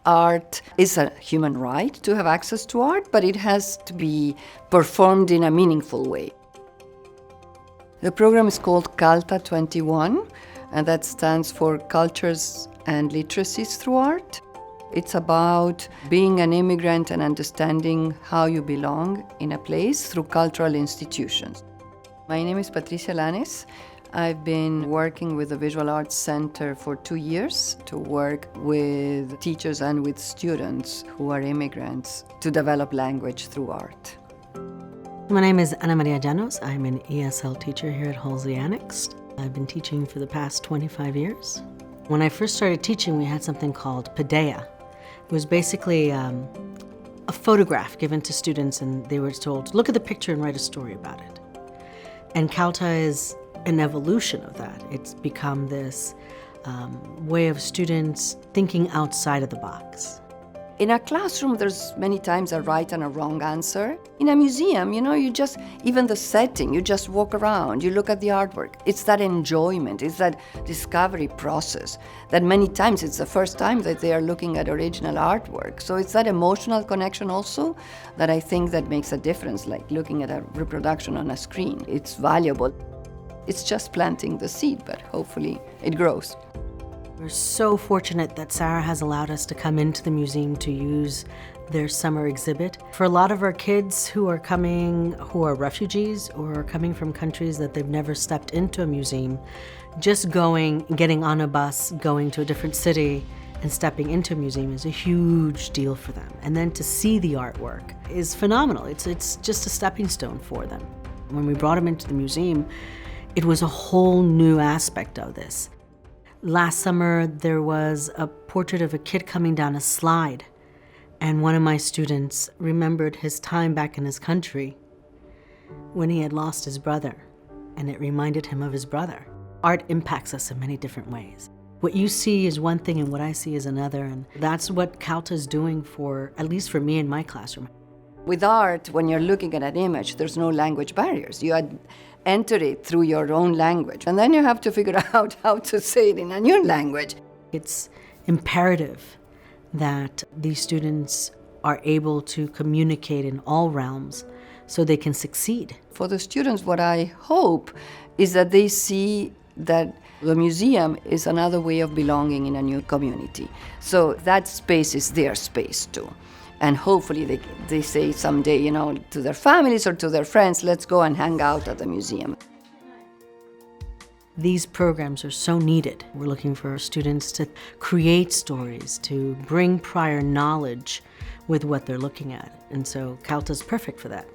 art is a human right to have access to art, but it has to be performed in a meaningful way. The program is called CALTA21, and that stands for Cultures and Literacies Through Art. It's about being an immigrant and understanding how you belong in a place through cultural institutions. My name is Patricia Lannes. I've been working with the Visual Arts Center for 2 years to work with teachers and with students who are immigrants to develop language through art. My name is Maria Janos. I'm an ESL teacher here at Halsey Annexed. I've been teaching for the past 25 years. When I first started teaching, we had something called Paideia. It was basically a photograph given to students, and they were told, look at the picture and write a story about it. And CALTA is an evolution of that. It's become this way of students thinking outside of the box. In a classroom, there's many times a right and a wrong answer. In a museum, even the setting, you just walk around, you look at the artwork. It's that enjoyment, it's that discovery process that many times it's the first time that they are looking at original artwork. So it's that emotional connection also that I think that makes a difference, like looking at a reproduction on a screen. It's valuable. It's just planting the seed, but hopefully it grows. We're so fortunate that Sarah has allowed us to come into the museum to use their summer exhibit. For a lot of our kids who are coming, who are refugees or are coming from countries that they've never stepped into a museum, just getting on a bus, going to a different city and stepping into a museum is a huge deal for them. And then to see the artwork is phenomenal. It's just a stepping stone for them. When we brought them into the museum, it was a whole new aspect of this. Last summer, there was a portrait of a kid coming down a slide, and one of my students remembered his time back in his country when he had lost his brother, and it reminded him of his brother. Art impacts us in many different ways. What you see is one thing, and what I see is another, and that's what CALTA is doing at least for me in my classroom. With art, when you're looking at an image, there's no language barriers. You enter it through your own language, and then you have to figure out how to say it in a new language. It's imperative that these students are able to communicate in all realms so they can succeed. For the students, what I hope is that they see that the museum is another way of belonging in a new community. So that space is their space too. And hopefully they say someday, to their families or to their friends, let's go and hang out at the museum. These programs are so needed. We're looking for students to create stories, to bring prior knowledge with what they're looking at. And so CALTA is perfect for that.